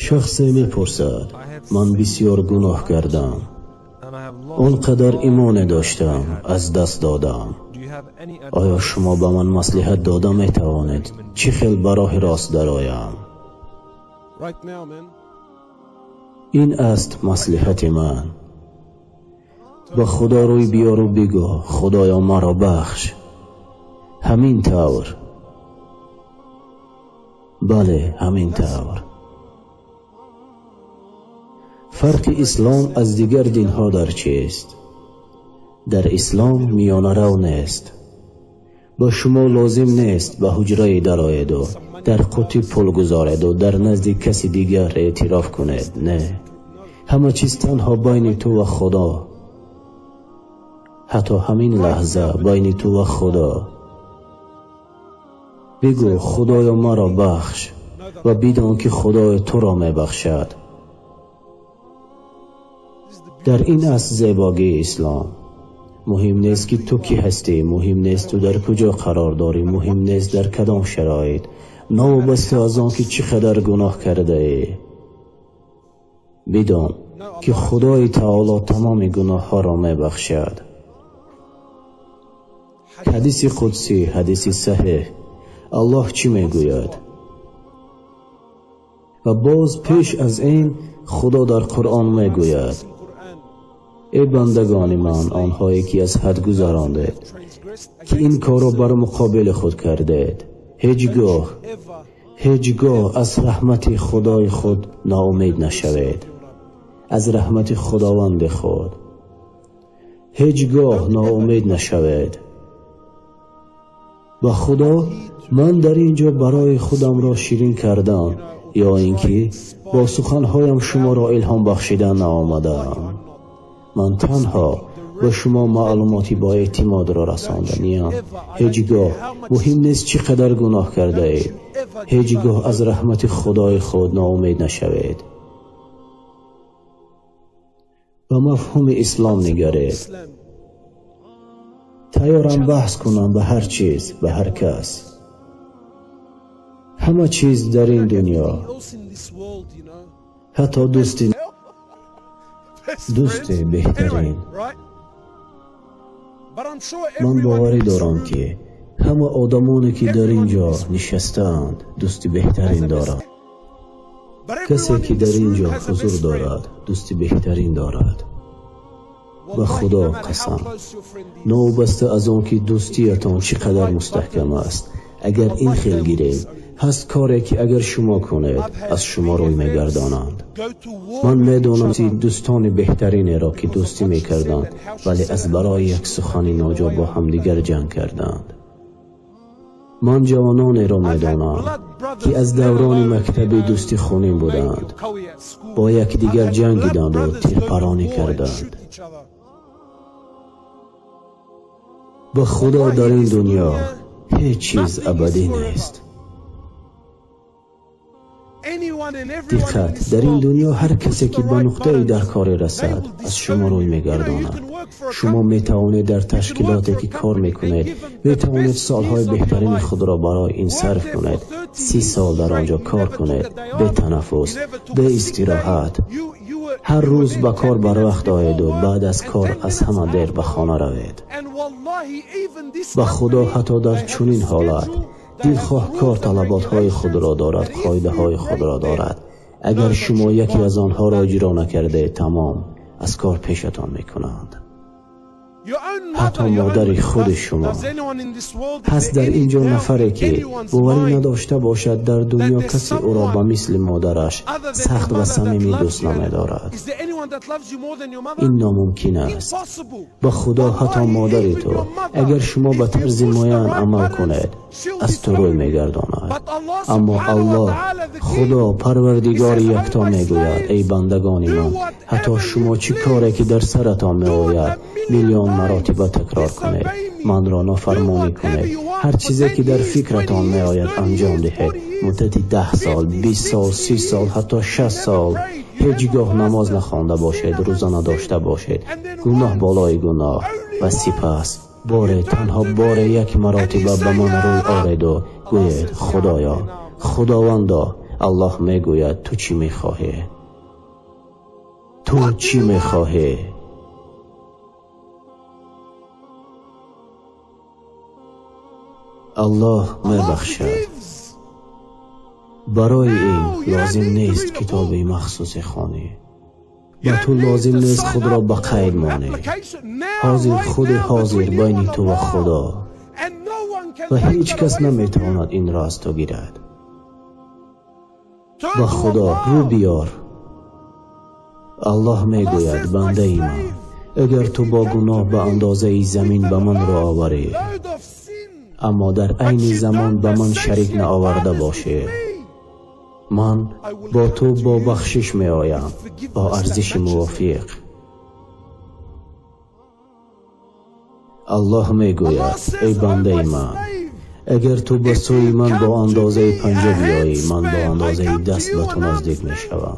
شخصی میپرسد من بسیار گناه کردم، آنقدر ایمان داشتم از دست دادم. آیا شما به من مصلحت داده میتوانید چه خیل براه راست درآیم؟ این است مصلحت من. به خدا روی بیار و بگو خدایا مرا بخش. همین طور. بله همین طور. فرق اسلام از دیگر دینها در چیست؟ در اسلام میانه رو نیست. با شما لازم نیست به حجره درآیید و در قطی پول گذارید و در نزد کسی دیگر اعتراف کنید. نه، همه چیز تنها بین تو و خدا. حتی همین لحظه بین تو و خدا. بگو خدایا مرا بخش و بدان که خدای تو را می بخشد. در این است زیبایی اسلام. مهم نیست که تو کی هستی، مهم نیست تو در کجا قرار داری، مهم نیست در کدام شرایط، نوابسته از آن که چقدر گناه کرده ای. بدان که خدای تعالی تمام گناه ها را می بخشد. حدیث قدسی، حدیث صحیح، الله چی می گوید؟ و باز پیش از این خدا در قرآن می گوید ای بندگان من، آنهایی که از حد گذراندید که این کار را بر مقابل خود کردید، هیچگاه از رحمت خدای خود ناامید نشوید. از رحمت خداوند خود هیچگاه ناامید نشوید. با خدا من در اینجا برای خودم را شیرین کردم یا اینکه با سخنهایم شما را الهام بخشیدن نآمدم. من تنها به شما معلوماتی با اعتماد را رساندنیم. هیچگاه مهم نیست چقدر گناه کرده اید، هیچگاه از رحمت خدای خود ناامید نشوید. به مفهوم اسلام نگرید. تیارم بحث کنم به هر چیز، به هر کس. همه چیز در این دنیا، حتی دوست بهترین. من باوری دارم که همه آدمانی که در اینجا نشستند دوست بهترین دارند. کسی که در اینجا حضور دارد دوست بهترین دارد. به خدا قسم، نوبسته از آن که دوستیتان چقدر مستحکم است، اگر این خیل گیرید، هست کاری که اگر شما کنید از شما روی میگردانند. من میدانم که دوستان بهترین را که دوستی میکردند ولی از برای یک سخن ناجا با همدیگر جنگ کردند. من جوانانی را میدانم که از دوران مکتبی دوستی خونین بودند، با یک دیگر جنگیدند و تیرپرانی کردند. به خدا در این دنیا هیچ چیز ابدی نیست. دقت، در این دنیا هر کسی که به نقطه‌ای در کار رسد از شما روی میگرداند. شما میتوانید در تشکیلاتی که کار میکنید میتوانید سالهای بهترین خود را برای این صرف کنید. 30 سال در آنجا کار کنید به تنفس، به استراحت. هر روز به کار بر وقت آیید و بعد از کار از همه دیر به خانه روید. به خدا حتی در چنین حالت دلخواه کار طلباتهای خود را دارد، قاعده های خود را دارد. اگر شما یکی از آنها را اجرا نکرده تمام از کار پیشتان میکنند. حتی مادر خود شما. هست در اینجا نفری که باوری نداشته باشد در دنیا کسی او را به مثل مادرش سخت و صمیمی دوست نمی‌دارد. این ناممکن است. با خدا حتی مادر تو اگر شما به طرز معین عمل کنید از تو روی میگرداند. اما الله خدا پروردگار یکتا میگوید ای بندگان من، حتی شما چه کاری که در سرتان میآید میلیون مراتب تکرار کنید، من را نافرمانی کنید، هر چیزی که در فکرتان میآید انجام دهید، مدت 10 سال 20 سال 30 سال حتی 60 سال هیچگاه نماز نخوانده باشید، روزه نداشته باشید، گناه بالای گناه، و سپس تنها یک مراتبه به من روی آرید و گوید خدایا، خداوندا الله میگوید تو چی میخواهی؟ تو چی میخواهی؟ الله میبخشد. برای این لازم نیست کتابی مخصوص خوانی. و تو لازم نیست خود را به قید مانی. حاضر خود حاضر بین تو و خدا و هیچ کس نمیتواند این را از تو گیرد. با خدا رو بیار. الله میگوید بنده ای من، اگر تو با گناه به اندازه زمین به من را آوری اما در عین زمان به من شریک نآورده باشی، من با تو با بخشش می آیم با ارزش موافق. الله می گوید ای بنده من، اگر تو به سوی من با اندازه پنجه بیایی، من با اندازه دست به تو نزدیک می شوم.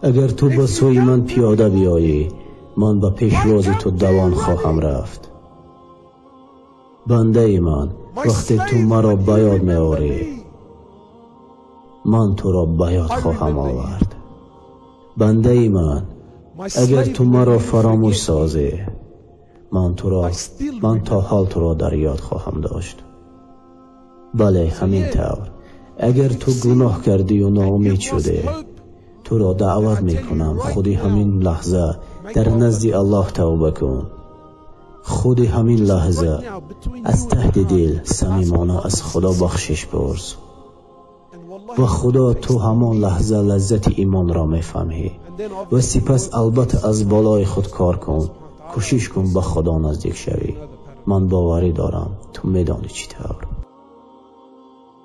اگر تو به سوی من پیاده بیایی، من به پیشواز تو دوان خواهم رفت. بنده من، وقتی تو مرا به یاد می آوری، من تو را به یاد خواهم آورد. بنده من، اگر تو مرا فراموش سازی، من تا حال تو را در یاد خواهم داشت. بله همین طور، اگر تو گناه کردی و ناامید شدی، تو را دعوت می کنم خودی همین لحظه در نزد الله توبه کن. خودی همین لحظه از ته دل صمیمانه از خدا بخشش پرس و خدا تو همان لحظه لذت ایمان را میفهمی و سپس البته از بالای خود کار کن، کوشش کن به خدا نزدیک شوی. من باوری دارم تو میدانی چی طور.